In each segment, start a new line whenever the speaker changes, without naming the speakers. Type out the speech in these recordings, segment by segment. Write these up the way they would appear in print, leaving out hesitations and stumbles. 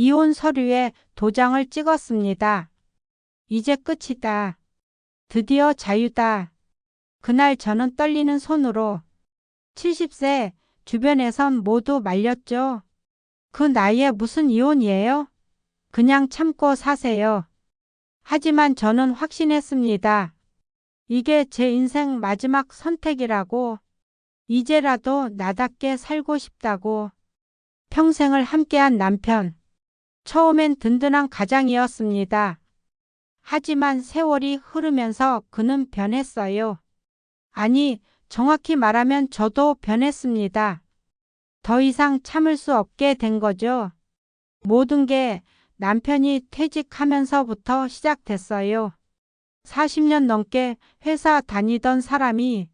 이혼 서류에 도장을 찍었습니다. 이제 끝이다. 드디어 자유다. 그날 저는 떨리는 손으로 70세 주변에선 모두 말렸죠. 그 나이에 무슨 이혼이에요? 그냥 참고 사세요. 하지만 저는 확신했습니다. 이게 제 인생 마지막 선택이라고. 이제라도 나답게 살고 싶다고. 평생을 함께한 남편. 처음엔 든든한 가장이었습니다. 하지만 세월이 흐르면서 그는 변했어요. 아니, 정확히 말하면 저도 변했습니다. 더 이상 참을 수 없게 된 거죠. 모든 게 남편이 퇴직하면서부터 시작됐어요. 40년 넘게 회사 다니던 사람이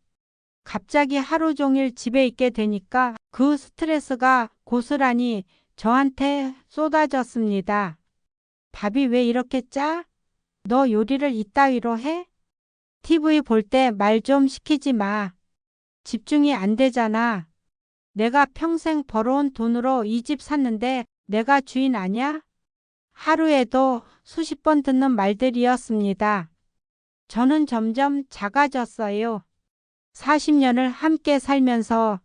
갑자기 하루 종일 집에 있게 되니까 그 스트레스가 고스란히 저한테 쏟아졌습니다. 밥이 왜 이렇게 짜? 너 요리를 이따위로 해? TV 볼 때 말 좀 시키지 마. 집중이 안 되잖아. 내가 평생 벌어온 돈으로 이 집 샀는데 내가 주인 아냐? 하루에도 수십 번 듣는 말들이었습니다. 저는 점점 작아졌어요. 40년을 함께 살면서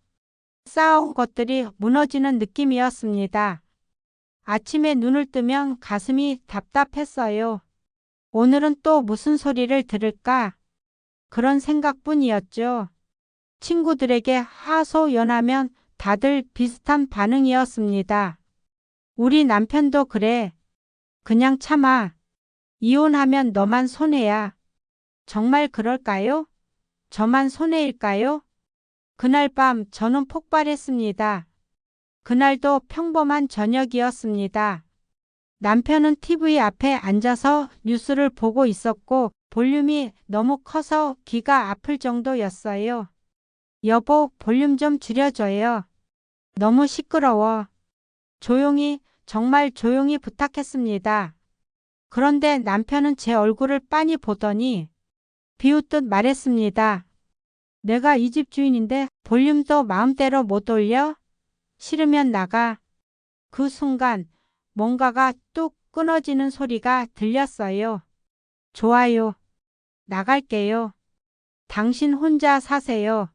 쌓아온 것들이 무너지는 느낌이었습니다. 아침에 눈을 뜨면 가슴이 답답했어요. 오늘은 또 무슨 소리를 들을까? 그런 생각뿐이었죠. 친구들에게 하소연하면 다들 비슷한 반응이었습니다. 우리 남편도 그래. 그냥 참아. 이혼하면 너만 손해야. 정말 그럴까요? 저만 손해일까요? 그날 밤 저는 폭발했습니다. 그날도 평범한 저녁이었습니다. 남편은 TV 앞에 앉아서 뉴스를 보고 있었고 볼륨이 너무 커서 귀가 아플 정도였어요. 여보, 볼륨 좀 줄여줘요. 너무 시끄러워. 조용히, 정말 조용히 부탁했습니다. 그런데 남편은 제 얼굴을 빤히 보더니 비웃듯 말했습니다. 내가 이 집 주인인데 볼륨도 마음대로 못 올려? 싫으면 나가. 그 순간 뭔가가 뚝 끊어지는 소리가 들렸어요. 좋아요. 나갈게요. 당신 혼자 사세요.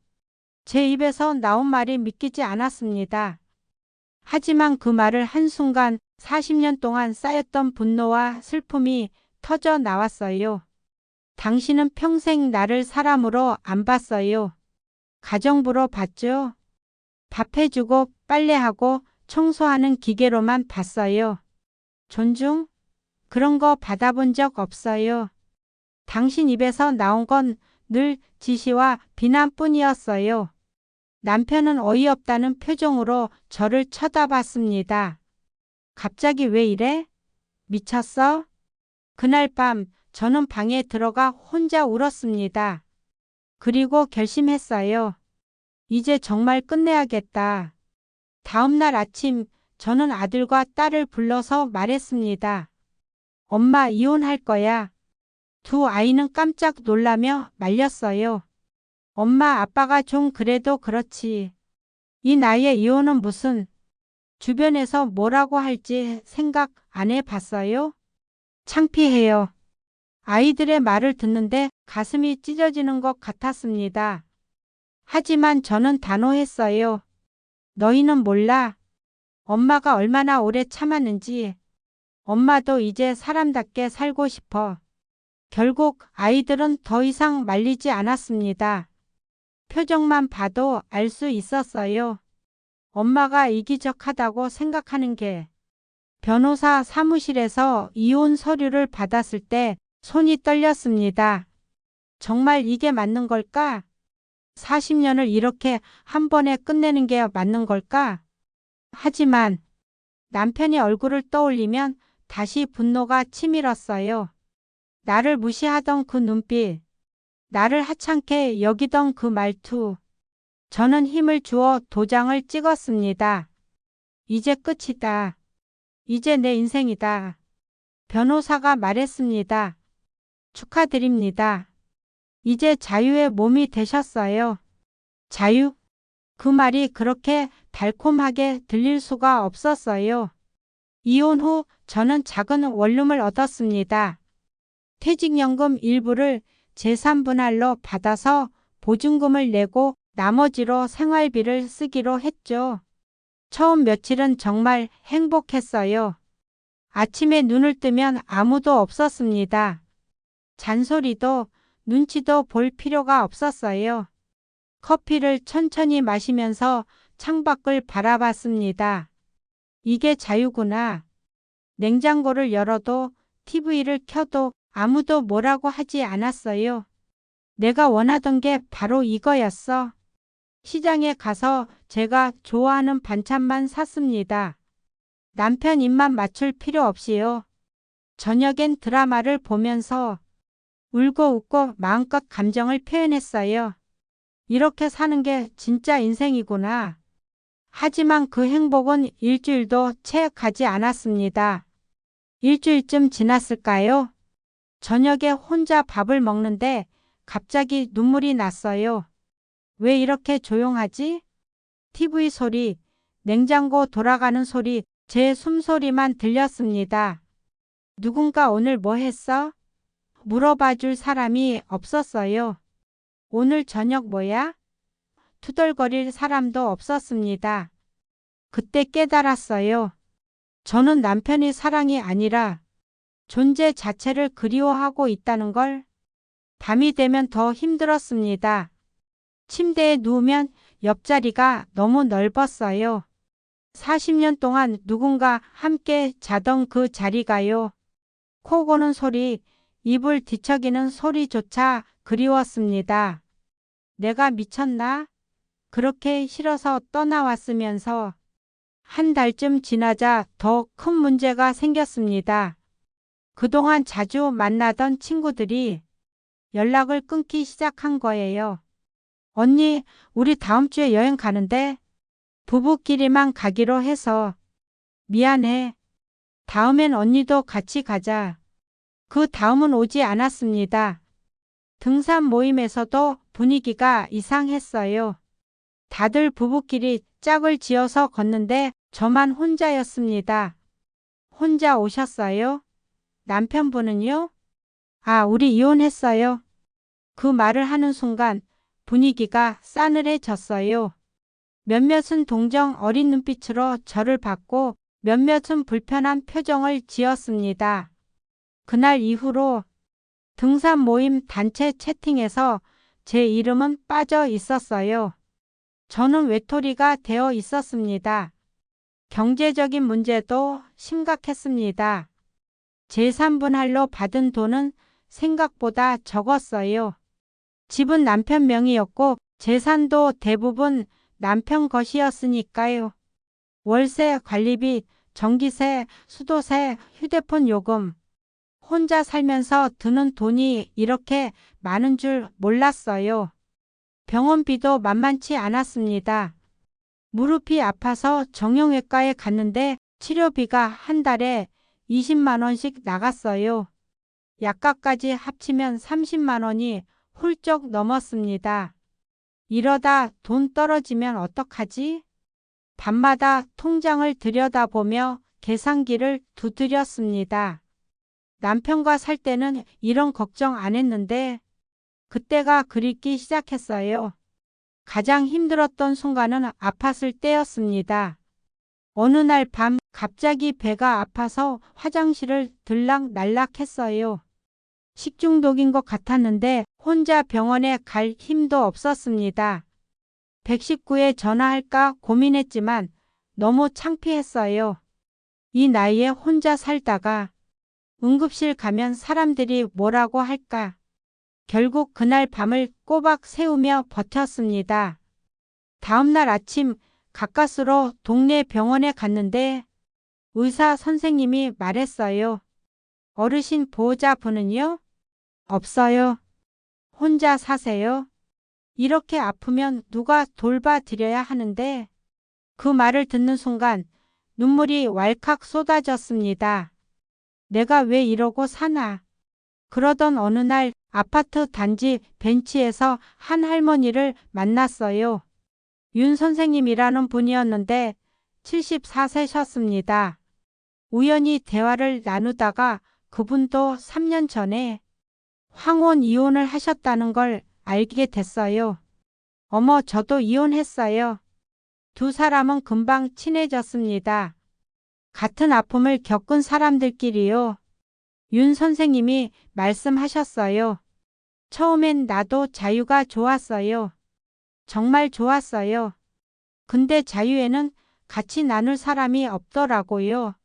제 입에서 나온 말이 믿기지 않았습니다. 하지만 그 말을 한순간 40년 동안 쌓였던 분노와 슬픔이 터져 나왔어요. 당신은 평생 나를 사람으로 안 봤어요. 가정부로 봤죠? 밥 해주고 빨래하고 청소하는 기계로만 봤어요. 존중? 그런 거 받아본 적 없어요. 당신 입에서 나온 건 늘 지시와 비난뿐이었어요. 남편은 어이없다는 표정으로 저를 쳐다봤습니다. 갑자기 왜 이래? 미쳤어? 그날 밤 저는 방에 들어가 혼자 울었습니다. 그리고 결심했어요. 이제 정말 끝내야겠다. 다음 날 아침 저는 아들과 딸을 불러서 말했습니다. 엄마 이혼할 거야. 두 아이는 깜짝 놀라며 말렸어요. 엄마 아빠가 좀 그래도 그렇지. 이 나이에 이혼은 무슨. 주변에서 뭐라고 할지 생각 안 해봤어요? 창피해요. 아이들의 말을 듣는데 가슴이 찢어지는 것 같았습니다. 하지만 저는 단호했어요. 너희는 몰라. 엄마가 얼마나 오래 참았는지. 엄마도 이제 사람답게 살고 싶어. 결국 아이들은 더 이상 말리지 않았습니다. 표정만 봐도 알 수 있었어요. 엄마가 이기적하다고 생각하는 게. 변호사 사무실에서 이혼 서류를 받았을 때 손이 떨렸습니다. 정말 이게 맞는 걸까? 40년을 이렇게 한 번에 끝내는 게 맞는 걸까? 하지만 남편의 얼굴을 떠올리면 다시 분노가 치밀었어요. 나를 무시하던 그 눈빛, 나를 하찮게 여기던 그 말투. 저는 힘을 주어 도장을 찍었습니다. 이제 끝이다. 이제 내 인생이다. 변호사가 말했습니다. 축하드립니다. 이제 자유의 몸이 되셨어요. 자유? 그 말이 그렇게 달콤하게 들릴 수가 없었어요. 이혼 후 저는 작은 원룸을 얻었습니다. 퇴직연금 일부를 재산분할로 받아서 보증금을 내고 나머지로 생활비를 쓰기로 했죠. 처음 며칠은 정말 행복했어요. 아침에 눈을 뜨면 아무도 없었습니다. 잔소리도 눈치도 볼 필요가 없었어요. 커피를 천천히 마시면서 창밖을 바라봤습니다. 이게 자유구나. 냉장고를 열어도 TV를 켜도 아무도 뭐라고 하지 않았어요. 내가 원하던 게 바로 이거였어. 시장에 가서 제가 좋아하는 반찬만 샀습니다. 남편 입맛 맞출 필요 없이요. 저녁엔 드라마를 보면서 울고 웃고 마음껏 감정을 표현했어요. 이렇게 사는 게 진짜 인생이구나. 하지만 그 행복은 일주일도 채 가지 않았습니다. 일주일쯤 지났을까요? 저녁에 혼자 밥을 먹는데 갑자기 눈물이 났어요. 왜 이렇게 조용하지? TV 소리, 냉장고 돌아가는 소리, 제 숨소리만 들렸습니다. 누군가 오늘 뭐 했어? 물어봐 줄 사람이 없었어요. 오늘 저녁 뭐야? 투덜거릴 사람도 없었습니다. 그때 깨달았어요. 저는 남편의 사랑이 아니라 존재 자체를 그리워하고 있다는 걸. 밤이 되면 더 힘들었습니다. 침대에 누우면 옆자리가 너무 넓었어요. 40년 동안 누군가 함께 자던 그 자리가요. 코 고는 소리, 이불 뒤척이는 소리조차 그리웠습니다. 내가 미쳤나? 그렇게 싫어서 떠나왔으면서 한 달쯤 지나자 더 큰 문제가 생겼습니다. 그동안 자주 만나던 친구들이 연락을 끊기 시작한 거예요. 언니, 우리 다음 주에 여행 가는데 부부끼리만 가기로 해서 미안해. 다음엔 언니도 같이 가자. 그 다음은 오지 않았습니다. 등산 모임에서도 분위기가 이상했어요. 다들 부부끼리 짝을 지어서 걷는데 저만 혼자였습니다. 혼자 오셨어요? 남편분은요? 아, 우리 이혼했어요. 그 말을 하는 순간 분위기가 싸늘해졌어요. 몇몇은 동정 어린 눈빛으로 저를 봤고 몇몇은 불편한 표정을 지었습니다. 그날 이후로 등산 모임 단체 채팅에서 제 이름은 빠져 있었어요. 저는 외톨이가 되어 있었습니다. 경제적인 문제도 심각했습니다. 재산분할로 받은 돈은 생각보다 적었어요. 집은 남편 명의였고 재산도 대부분 남편 것이었으니까요. 월세, 관리비, 전기세, 수도세, 휴대폰 요금. 혼자 살면서 드는 돈이 이렇게 많은 줄 몰랐어요. 병원비도 만만치 않았습니다. 무릎이 아파서 정형외과에 갔는데 치료비가 한 달에 20만 원씩 나갔어요. 약값까지 합치면 30만 원이 훌쩍 넘었습니다. 이러다 돈 떨어지면 어떡하지? 밤마다 통장을 들여다보며 계산기를 두드렸습니다. 남편과 살 때는 이런 걱정 안 했는데 그때가 그립기 시작했어요. 가장 힘들었던 순간은 아팠을 때였습니다. 어느 날 밤 갑자기 배가 아파서 화장실을 들락날락했어요. 식중독인 것 같았는데 혼자 병원에 갈 힘도 없었습니다. 119에 전화할까 고민했지만 너무 창피했어요. 이 나이에 혼자 살다가 응급실 가면 사람들이 뭐라고 할까. 결국 그날 밤을 꼬박 새우며 버텼습니다. 다음날 아침 가까스로 동네 병원에 갔는데 의사 선생님이 말했어요. 어르신 보호자분은요? 없어요. 혼자 사세요. 이렇게 아프면 누가 돌봐드려야 하는데 그 말을 듣는 순간 눈물이 왈칵 쏟아졌습니다. 내가 왜 이러고 사나. 그러던 어느 날 아파트 단지 벤치에서 한 할머니를 만났어요. 윤 선생님이라는 분이었는데 74세셨습니다. 우연히 대화를 나누다가 그분도 3년 전에 황혼 이혼을 하셨다는 걸 알게 됐어요. 어머, 저도 이혼했어요. 두 사람은 금방 친해졌습니다. 같은 아픔을 겪은 사람들끼리요. 윤 선생님이 말씀하셨어요. 처음엔 나도 자유가 좋았어요. 정말 좋았어요. 근데 자유에는 같이 나눌 사람이 없더라고요.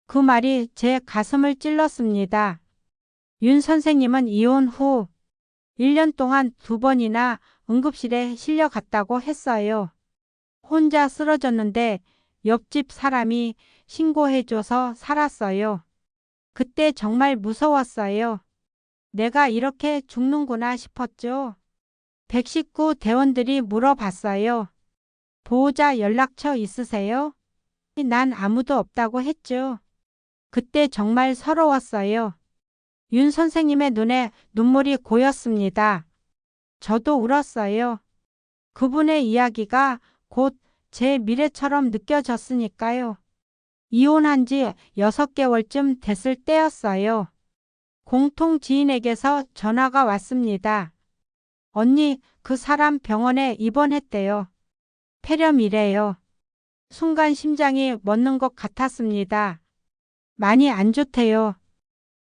그 말이 제 가슴을 찔렀습니다. 윤 선생님은 이혼 후 1년 동안 2번이나 응급실에 실려갔다고 했어요. 혼자 쓰러졌는데 옆집 사람이 신고해줘서 살았어요. 그때 정말 무서웠어요. 내가 이렇게 죽는구나 싶었죠. 119 대원들이 물어봤어요. 보호자 연락처 있으세요? 난 아무도 없다고 했죠. 그때 정말 서러웠어요. 윤 선생님의 눈에 눈물이 고였습니다. 저도 울었어요. 그분의 이야기가 곧 제 미래처럼 느껴졌으니까요. 이혼한 지 6개월쯤 됐을 때였어요. 공통 지인에게서 전화가 왔습니다. 언니, 그 사람 병원에 입원했대요. 폐렴이래요. 순간 심장이 멎는 것 같았습니다. 많이 안 좋대요.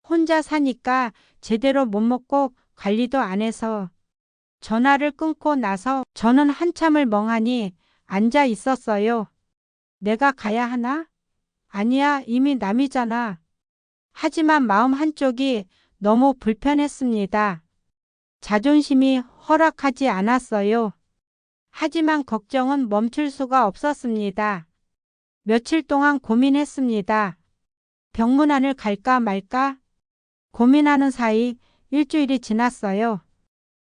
혼자 사니까 제대로 못 먹고 관리도 안 해서. 전화를 끊고 나서 저는 한참을 멍하니 앉아 있었어요. 내가 가야 하나? 아니야, 이미 남이잖아. 하지만 마음 한쪽이 너무 불편했습니다. 자존심이 허락하지 않았어요. 하지만 걱정은 멈출 수가 없었습니다. 며칠 동안 고민했습니다. 병문안을 갈까 말까? 고민하는 사이 일주일이 지났어요.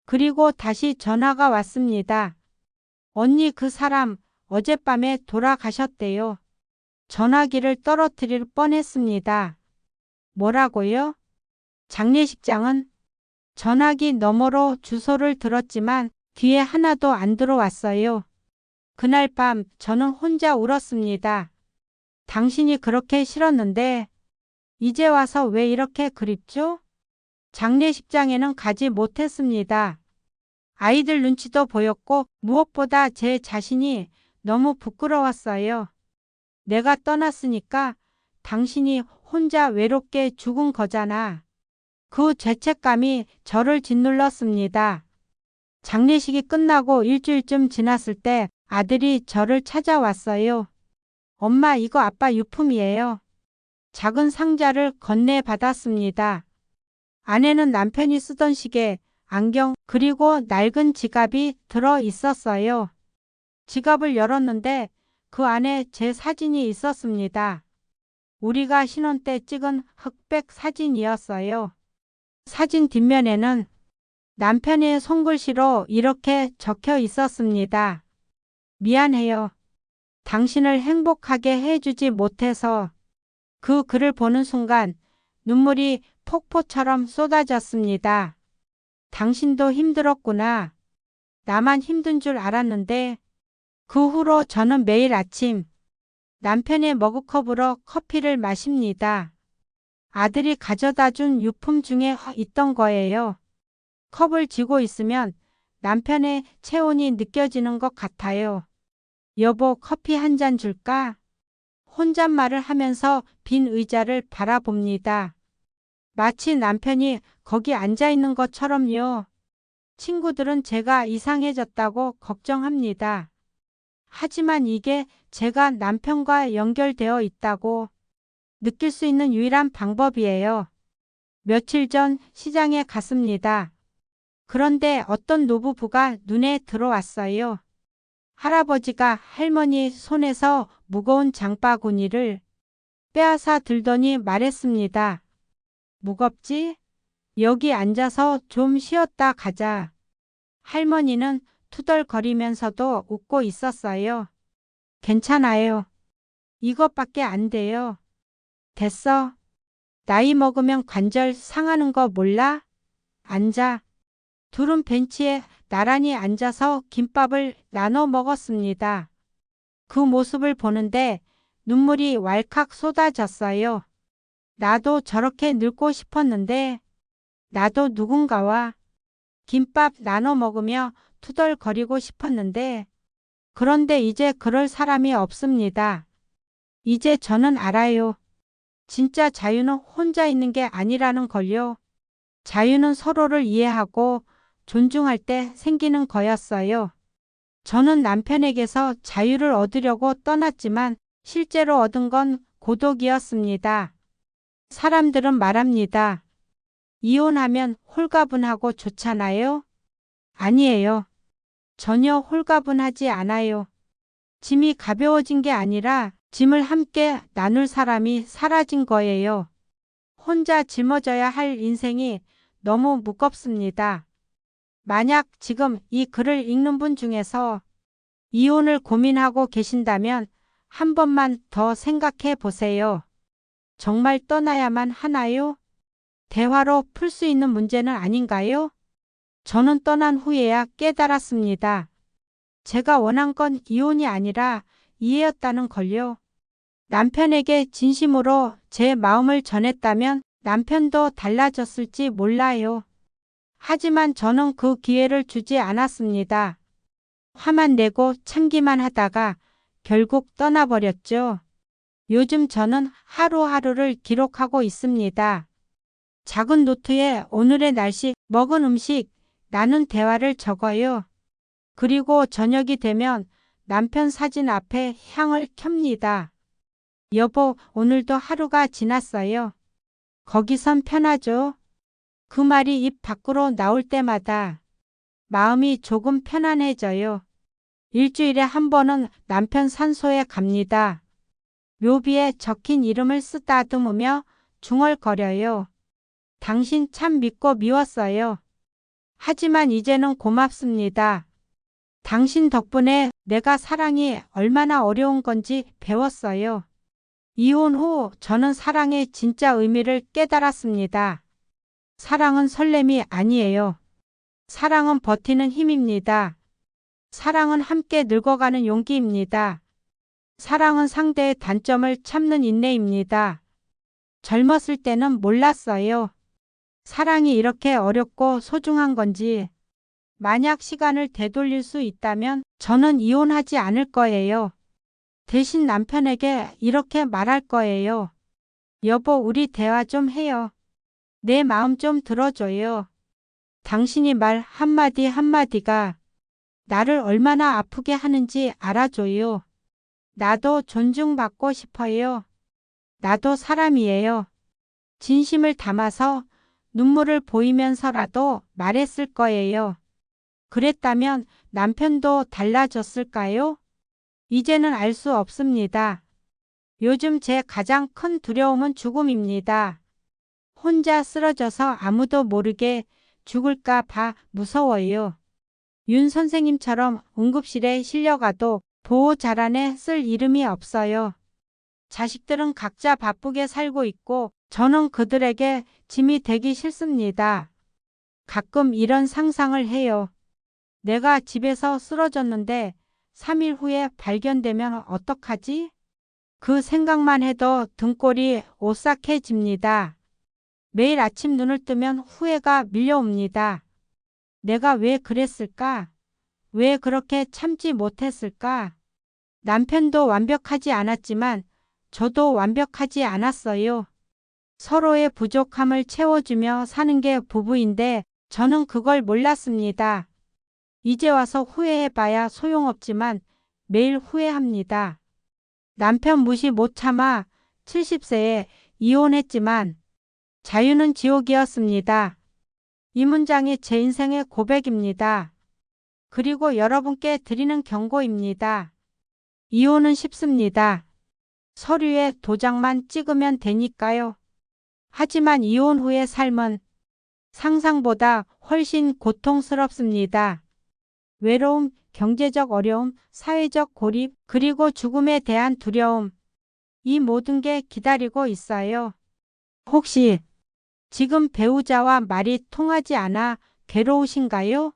그리고 다시 전화가 왔습니다. 언니, 그 사람 어젯밤에 돌아가셨대요. 전화기를 떨어뜨릴 뻔했습니다. 뭐라고요? 장례식장은? 전화기 너머로 주소를 들었지만 귀에 하나도 안 들어왔어요. 그날 밤 저는 혼자 울었습니다. 당신이 그렇게 싫었는데 이제 와서 왜 이렇게 그립죠? 장례식장에는 가지 못했습니다. 아이들 눈치도 보였고 무엇보다 제 자신이 너무 부끄러웠어요. 내가 떠났으니까 당신이 혼자 외롭게 죽은 거잖아. 그 죄책감이 저를 짓눌렀습니다. 장례식이 끝나고 일주일쯤 지났을 때 아들이 저를 찾아왔어요. 엄마, 이거 아빠 유품이에요. 작은 상자를 건네받았습니다. 안에는 남편이 쓰던 시계, 안경, 그리고 낡은 지갑이 들어 있었어요. 지갑을 열었는데 그 안에 제 사진이 있었습니다. 우리가 신혼 때 찍은 흑백 사진이었어요. 사진 뒷면에는 남편의 손글씨로 이렇게 적혀 있었습니다. 미안해요. 당신을 행복하게 해주지 못해서. 그 글을 보는 순간 눈물이 폭포처럼 쏟아졌습니다. 당신도 힘들었구나. 나만 힘든 줄 알았는데. 그 후로 저는 매일 아침 남편의 머그컵으로 커피를 마십니다. 아들이 가져다 준 유품 중에 있던 거예요. 컵을 쥐고 있으면 남편의 체온이 느껴지는 것 같아요. 여보, 커피 한 잔 줄까? 혼잣말을 하면서 빈 의자를 바라봅니다. 마치 남편이 거기 앉아 있는 것처럼요. 친구들은 제가 이상해졌다고 걱정합니다. 하지만 이게 제가 남편과 연결되어 있다고 느낄 수 있는 유일한 방법이에요. 며칠 전 시장에 갔습니다. 그런데 어떤 노부부가 눈에 들어왔어요. 할아버지가 할머니 손에서 무거운 장바구니를 빼앗아 들더니 말했습니다. 무겁지? 여기 앉아서 좀 쉬었다 가자. 할머니는 투덜거리면서도 웃고 있었어요. 괜찮아요. 이것밖에 안 돼요. 됐어. 나이 먹으면 관절 상하는 거 몰라? 앉아. 둘은 벤치에 나란히 앉아서 김밥을 나눠 먹었습니다. 그 모습을 보는데 눈물이 왈칵 쏟아졌어요. 나도 저렇게 늙고 싶었는데, 나도 누군가와 김밥 나눠 먹으며 투덜거리고 싶었는데, 그런데 이제 그럴 사람이 없습니다. 이제 저는 알아요. 진짜 자유는 혼자 있는 게 아니라는 걸요. 자유는 서로를 이해하고 존중할 때 생기는 거였어요. 저는 남편에게서 자유를 얻으려고 떠났지만 실제로 얻은 건 고독이었습니다. 사람들은 말합니다. 이혼하면 홀가분하고 좋잖아요? 아니에요. 전혀 홀가분하지 않아요. 짐이 가벼워진 게 아니라 짐을 함께 나눌 사람이 사라진 거예요. 혼자 짊어져야 할 인생이 너무 무겁습니다. 만약 지금 이 글을 읽는 분 중에서 이혼을 고민하고 계신다면 한 번만 더 생각해 보세요. 정말 떠나야만 하나요? 대화로 풀 수 있는 문제는 아닌가요? 저는 떠난 후에야 깨달았습니다. 제가 원한 건 이혼이 아니라 이해였다는 걸요. 남편에게 진심으로 제 마음을 전했다면 남편도 달라졌을지 몰라요. 하지만 저는 그 기회를 주지 않았습니다. 화만 내고 참기만 하다가 결국 떠나버렸죠. 요즘 저는 하루하루를 기록하고 있습니다. 작은 노트에 오늘의 날씨, 먹은 음식, 나눈 대화를 적어요. 그리고 저녁이 되면 남편 사진 앞에 향을 켭니다. 여보, 오늘도 하루가 지났어요. 거기선 편하죠? 그 말이 입 밖으로 나올 때마다 마음이 조금 편안해져요. 일주일에 한 번은 남편 산소에 갑니다. 묘비에 적힌 이름을 쓰다듬으며 중얼거려요. 당신 참 믿고 미웠어요. 하지만 이제는 고맙습니다. 당신 덕분에 내가 사랑이 얼마나 어려운 건지 배웠어요. 이혼 후 저는 사랑의 진짜 의미를 깨달았습니다. 사랑은 설렘이 아니에요. 사랑은 버티는 힘입니다. 사랑은 함께 늙어가는 용기입니다. 사랑은 상대의 단점을 참는 인내입니다. 젊었을 때는 몰랐어요. 사랑이 이렇게 어렵고 소중한 건지. 만약 시간을 되돌릴 수 있다면 저는 이혼하지 않을 거예요. 대신 남편에게 이렇게 말할 거예요. 여보, 우리 대화 좀 해요. 내 마음 좀 들어줘요. 당신이 말 한마디 한마디가 나를 얼마나 아프게 하는지 알아줘요. 나도 존중받고 싶어요. 나도 사람이에요. 진심을 담아서 눈물을 보이면서라도 말했을 거예요. 그랬다면 남편도 달라졌을까요? 이제는 알 수 없습니다. 요즘 제 가장 큰 두려움은 죽음입니다. 혼자 쓰러져서 아무도 모르게 죽을까 봐 무서워요. 윤 선생님처럼 응급실에 실려가도 보호 자란에 쓸 이름이 없어요. 자식들은 각자 바쁘게 살고 있고 저는 그들에게 짐이 되기 싫습니다. 가끔 이런 상상을 해요. 내가 집에서 쓰러졌는데 3일 후에 발견되면 어떡하지? 그 생각만 해도 등골이 오싹해집니다. 매일 아침 눈을 뜨면 후회가 밀려옵니다. 내가 왜 그랬을까? 왜 그렇게 참지 못했을까? 남편도 완벽하지 않았지만 저도 완벽하지 않았어요. 서로의 부족함을 채워주며 사는 게 부부인데 저는 그걸 몰랐습니다. 이제 와서 후회해봐야 소용없지만 매일 후회합니다. 남편 무시 못 참아 70세에 이혼했지만 자유는 지옥이었습니다. 이 문장이 제 인생의 고백입니다. 그리고 여러분께 드리는 경고입니다. 이혼은 쉽습니다. 서류에 도장만 찍으면 되니까요. 하지만 이혼 후의 삶은 상상보다 훨씬 고통스럽습니다. 외로움, 경제적 어려움, 사회적 고립, 그리고 죽음에 대한 두려움. 이 모든 게 기다리고 있어요. 혹시 지금 배우자와 말이 통하지 않아 괴로우신가요?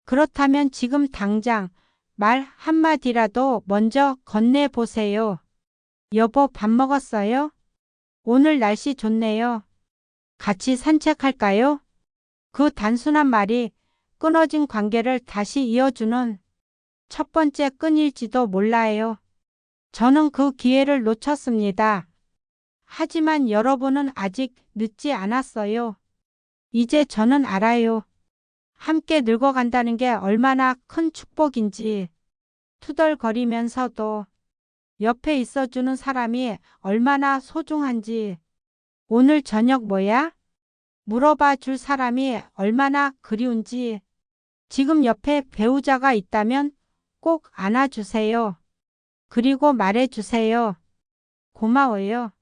그렇다면 지금 당장 말 한마디라도 먼저 건네보세요. 여보, 밥 먹었어요? 오늘 날씨 좋네요. 같이 산책할까요? 그 단순한 말이 끊어진 관계를 다시 이어주는 첫 번째 끈일지도 몰라요. 저는 그 기회를 놓쳤습니다. 하지만 여러분은 아직 늦지 않았어요. 이제 저는 알아요. 함께 늙어간다는 게 얼마나 큰 축복인지, 투덜거리면서도 옆에 있어주는 사람이 얼마나 소중한지, 오늘 저녁 뭐야? 물어봐 줄 사람이 얼마나 그리운지, 지금 옆에 배우자가 있다면 꼭 안아주세요. 그리고 말해주세요. 고마워요.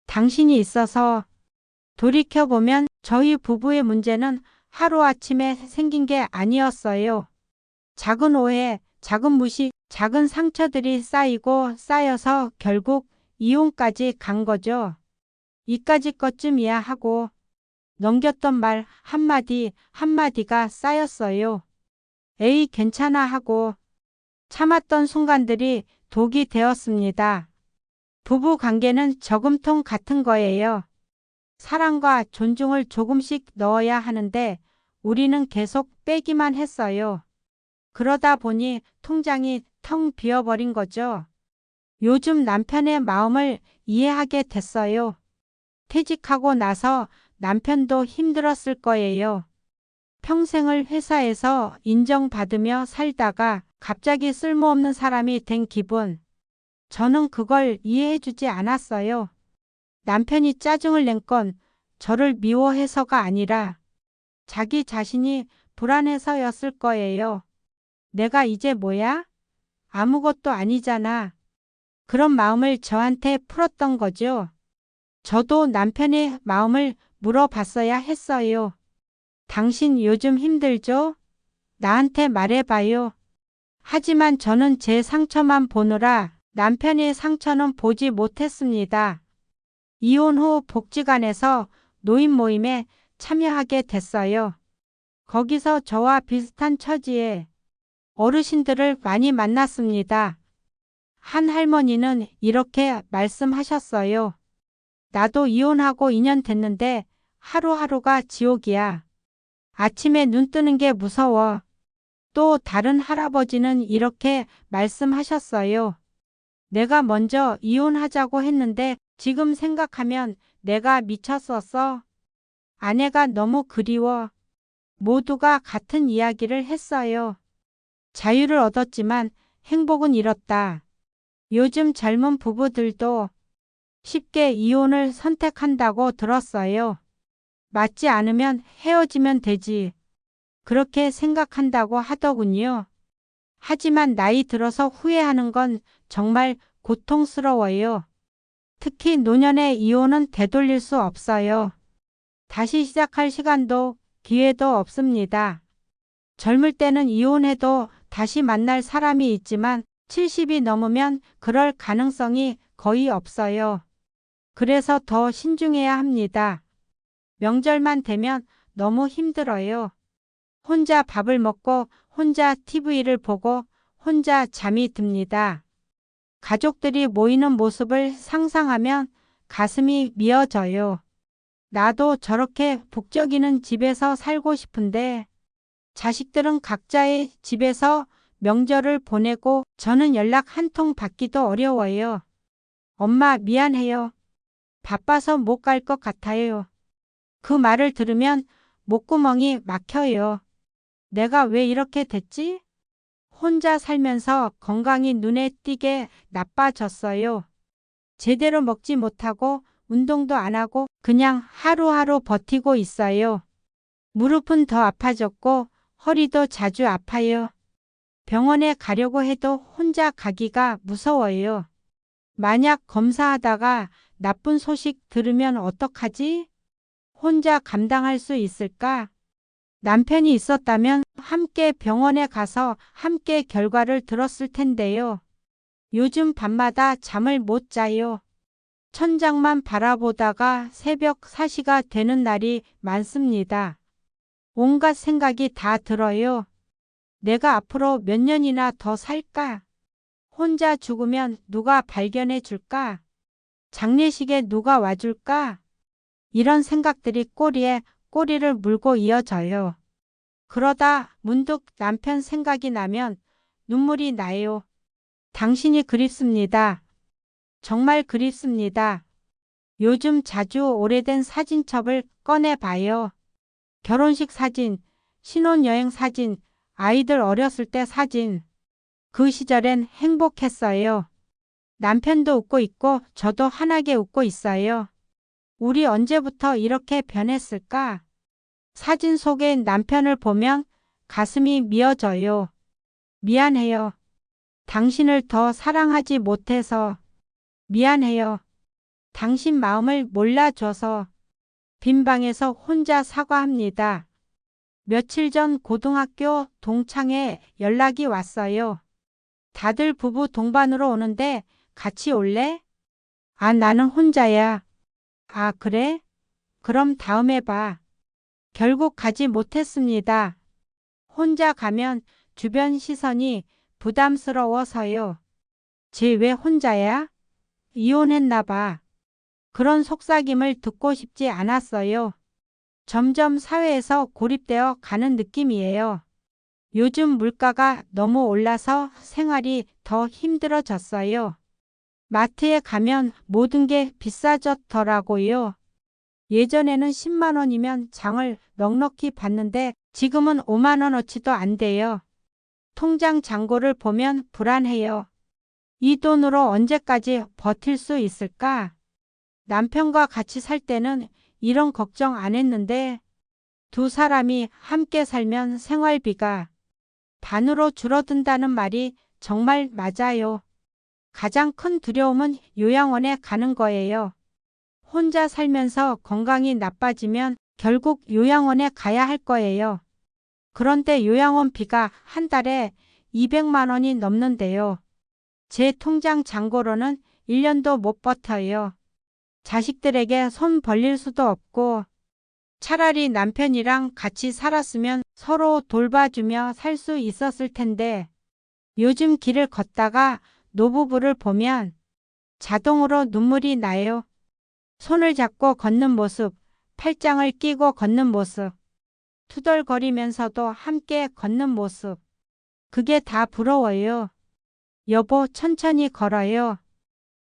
당신이 있어서. 돌이켜보면 저희 부부의 문제는 하루아침에 생긴 게 아니었어요. 작은 오해, 작은 무식, 작은 상처들이 쌓이고 쌓여서 결국 이혼까지 간 거죠. 이까짓 것쯤이야 하고 넘겼던 말 한마디 한마디가 쌓였어요. 에이, 괜찮아 하고 참았던 순간들이 독이 되었습니다. 부부 관계는 저금통 같은 거예요. 사랑과 존중을 조금씩 넣어야 하는데 우리는 계속 빼기만 했어요. 그러다 보니 통장이 텅 비어버린 거죠. 요즘 남편의 마음을 이해하게 됐어요. 퇴직하고 나서 남편도 힘들었을 거예요. 평생을 회사에서 인정받으며 살다가 갑자기 쓸모없는 사람이 된 기분. 저는 그걸 이해해주지 않았어요. 남편이 짜증을 낸 건 저를 미워해서가 아니라 자기 자신이 불안해서였을 거예요. 내가 이제 뭐야? 아무것도 아니잖아. 그런 마음을 저한테 풀었던 거죠. 저도 남편의 마음을 물어봤어야 했어요. 당신 요즘 힘들죠? 나한테 말해봐요. 하지만 저는 제 상처만 보느라 남편의 상처는 보지 못했습니다. 이혼 후 복지관에서 노인 모임에 참여하게 됐어요. 거기서 저와 비슷한 처지의 어르신들을 많이 만났습니다. 한 할머니는 이렇게 말씀하셨어요. 나도 이혼하고 2년 됐는데 하루하루가 지옥이야. 아침에 눈 뜨는 게 무서워. 또 다른 할아버지는 이렇게 말씀하셨어요. 내가 먼저 이혼하자고 했는데 지금 생각하면 내가 미쳤었어. 아내가 너무 그리워. 모두가 같은 이야기를 했어요. 자유를 얻었지만 행복은 잃었다. 요즘 젊은 부부들도 쉽게 이혼을 선택한다고 들었어요. 맞지 않으면 헤어지면 되지. 그렇게 생각한다고 하더군요. 하지만 나이 들어서 후회하는 건 정말 고통스러워요. 특히 노년의 이혼은 되돌릴 수 없어요. 다시 시작할 시간도 기회도 없습니다. 젊을 때는 이혼해도 다시 만날 사람이 있지만 70이 넘으면 그럴 가능성이 거의 없어요. 그래서 더 신중해야 합니다. 명절만 되면 너무 힘들어요. 혼자 밥을 먹고 혼자 TV를 보고 혼자 잠이 듭니다. 가족들이 모이는 모습을 상상하면 가슴이 미어져요. 나도 저렇게 북적이는 집에서 살고 싶은데 자식들은 각자의 집에서 명절을 보내고 저는 연락 한 통 받기도 어려워요. 엄마 미안해요. 바빠서 못 갈 것 같아요. 그 말을 들으면 목구멍이 막혀요. 내가 왜 이렇게 됐지? 혼자 살면서 건강이 눈에 띄게 나빠졌어요. 제대로 먹지 못하고 운동도 안 하고 그냥 하루하루 버티고 있어요. 무릎은 더 아파졌고 허리도 자주 아파요. 병원에 가려고 해도 혼자 가기가 무서워요. 만약 검사하다가 나쁜 소식 들으면 어떡하지? 혼자 감당할 수 있을까? 남편이 있었다면 함께 병원에 가서 함께 결과를 들었을 텐데요. 요즘 밤마다 잠을 못 자요. 천장만 바라보다가 새벽 4시가 되는 날이 많습니다. 온갖 생각이 다 들어요. 내가 앞으로 몇 년이나 더 살까? 혼자 죽으면 누가 발견해 줄까? 장례식에 누가 와줄까? 이런 생각들이 꼬리에 꼬리를 물고 이어져요. 그러다 문득 남편 생각이 나면 눈물이 나요. 당신이 그립습니다. 정말 그립습니다. 요즘 자주 오래된 사진첩을 꺼내봐요. 결혼식 사진, 신혼여행 사진, 아이들 어렸을 때 사진. 그 시절엔 행복했어요. 남편도 웃고 있고 저도 환하게 웃고 있어요. 우리 언제부터 이렇게 변했을까? 사진 속의 남편을 보면 가슴이 미어져요. 미안해요. 당신을 더 사랑하지 못해서 미안해요. 당신 마음을 몰라줘서 빈 방에서 혼자 사과합니다. 며칠 전 고등학교 동창회 연락이 왔어요. 다들 부부 동반으로 오는데 같이 올래? 아, 나는 혼자야. 아, 그래? 그럼 다음에 봐. 결국 가지 못했습니다. 혼자 가면 주변 시선이 부담스러워서요. 쟤 왜 혼자야? 이혼했나 봐. 그런 속삭임을 듣고 싶지 않았어요. 점점 사회에서 고립되어 가는 느낌이에요. 요즘 물가가 너무 올라서 생활이 더 힘들어졌어요. 마트에 가면 모든 게 비싸졌더라고요. 예전에는 10만 원이면 장을 넉넉히 봤는데 지금은 5만 원어치도 안 돼요. 통장 잔고를 보면 불안해요. 이 돈으로 언제까지 버틸 수 있을까? 남편과 같이 살 때는 이런 걱정 안 했는데 두 사람이 함께 살면 생활비가 반으로 줄어든다는 말이 정말 맞아요. 가장 큰 두려움은 요양원에 가는 거예요. 혼자 살면서 건강이 나빠지면 결국 요양원에 가야 할 거예요. 그런데 요양원비가 한 달에 200만 원이 넘는데요. 제 통장 잔고로는 1년도 못 버텨요. 자식들에게 손 벌릴 수도 없고 차라리 남편이랑 같이 살았으면 서로 돌봐주며 살 수 있었을 텐데 요즘 길을 걷다가 노부부를 보면 자동으로 눈물이 나요. 손을 잡고 걷는 모습, 팔짱을 끼고 걷는 모습, 투덜거리면서도 함께 걷는 모습. 그게 다 부러워요. 여보, 천천히 걸어요.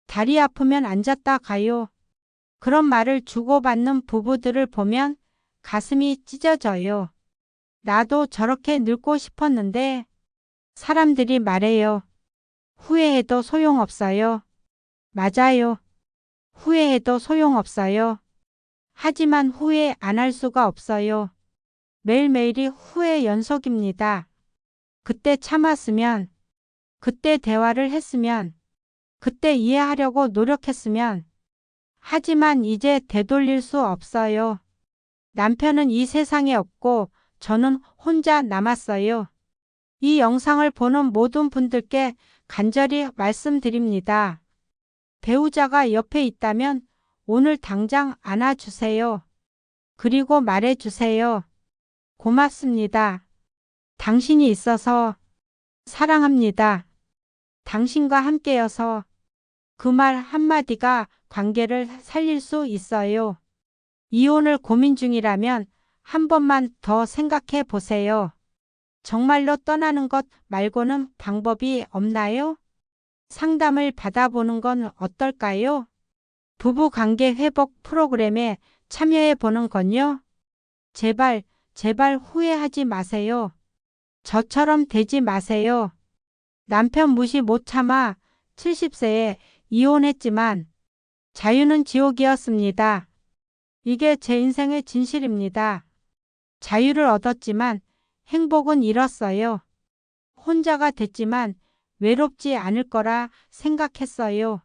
다리 아프면 앉았다 가요. 그런 말을 주고받는 부부들을 보면 가슴이 찢어져요. 나도 저렇게 늙고 싶었는데 사람들이 말해요. 후회해도 소용없어요. 맞아요. 후회해도 소용없어요. 하지만 후회 안 할 수가 없어요. 매일매일이 후회 연속입니다. 그때 참았으면, 그때 대화를 했으면, 그때 이해하려고 노력했으면, 하지만 이제 되돌릴 수 없어요. 남편은 이 세상에 없고 저는 혼자 남았어요. 이 영상을 보는 모든 분들께 간절히 말씀드립니다. 배우자가 옆에 있다면 오늘 당장 안아주세요. 그리고 말해주세요. 고맙습니다. 당신이 있어서 사랑합니다. 당신과 함께여서 그 말 한마디가 관계를 살릴 수 있어요. 이혼을 고민 중이라면 한 번만 더 생각해 보세요. 정말로 떠나는 것 말고는 방법이 없나요? 상담을 받아보는 건 어떨까요? 부부관계 회복 프로그램에 참여해 보는 건요. 제발, 제발 후회하지 마세요. 저처럼 되지 마세요. 남편 무시 못 참아 70세에 이혼했지만 자유는 지옥이었습니다. 이게 제 인생의 진실입니다. 자유를 얻었지만 행복은 잃었어요. 혼자가 됐지만 외롭지 않을 거라 생각했어요.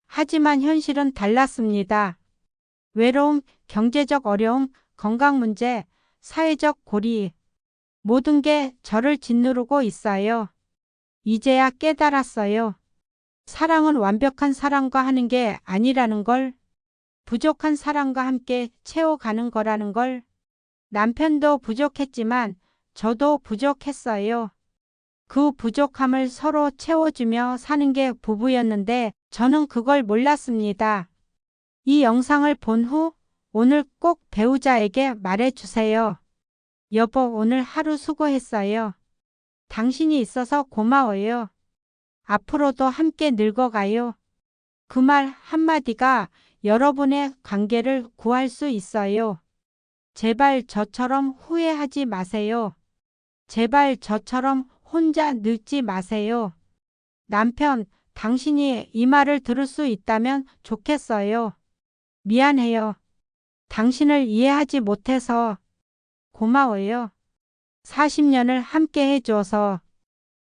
하지만 현실은 달랐습니다. 외로움, 경제적 어려움, 건강 문제, 사회적 고리, 모든 게 저를 짓누르고 있어요. 이제야 깨달았어요. 사랑은 완벽한 사랑과 하는 게 아니라는 걸, 부족한 사랑과 함께 채워가는 거라는 걸. 남편도 부족했지만 저도 부족했어요. 그 부족함을 서로 채워주며 사는 게 부부였는데 저는 그걸 몰랐습니다. 이 영상을 본 후 오늘 꼭 배우자에게 말해주세요. 여보, 오늘 하루 수고했어요. 당신이 있어서 고마워요. 앞으로도 함께 늙어가요. 그 말 한마디가 여러분의 관계를 구할 수 있어요. 제발 저처럼 후회하지 마세요. 제발 저처럼 혼자 늙지 마세요. 남편, 당신이 이 말을 들을 수 있다면 좋겠어요. 미안해요. 당신을 이해하지 못해서 고마워요. 40년을 함께 해줘서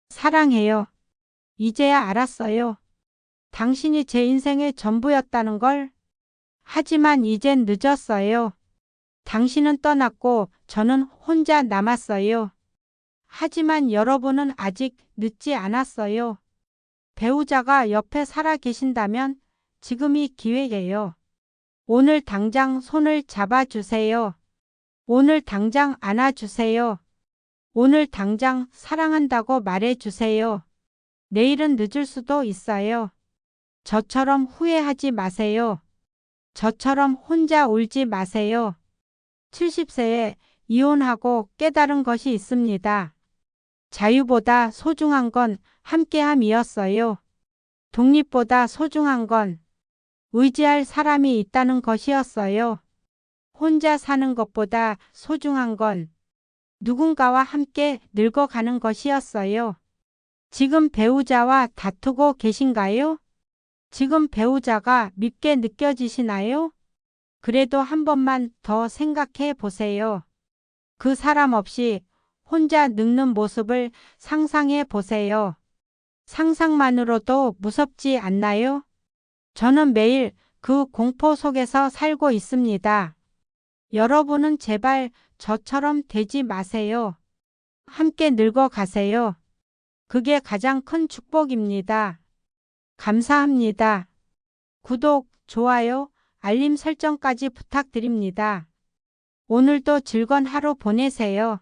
사랑해요. 이제야 알았어요. 당신이 제 인생의 전부였다는 걸. 하지만 이젠 늦었어요. 당신은 떠났고 저는 혼자 남았어요. 하지만 여러분은 아직 늦지 않았어요. 배우자가 옆에 살아 계신다면 지금이 기회예요. 오늘 당장 손을 잡아주세요. 오늘 당장 안아주세요. 오늘 당장 사랑한다고 말해주세요. 내일은 늦을 수도 있어요. 저처럼 후회하지 마세요. 저처럼 혼자 울지 마세요. 70세에 이혼하고 깨달은 것이 있습니다. 자유보다 소중한 건 함께함이었어요. 독립보다 소중한 건 의지할 사람이 있다는 것이었어요. 혼자 사는 것보다 소중한 건 누군가와 함께 늙어가는 것이었어요. 지금 배우자와 다투고 계신가요? 지금 배우자가 밉게 느껴지시나요? 그래도 한 번만 더 생각해 보세요. 그 사람 없이 혼자 늙는 모습을 상상해 보세요. 상상만으로도 무섭지 않나요? 저는 매일 그 공포 속에서 살고 있습니다. 여러분은 제발 저처럼 되지 마세요. 함께 늙어가세요. 그게 가장 큰 축복입니다. 감사합니다. 구독, 좋아요, 알림 설정까지 부탁드립니다. 오늘도 즐거운 하루 보내세요.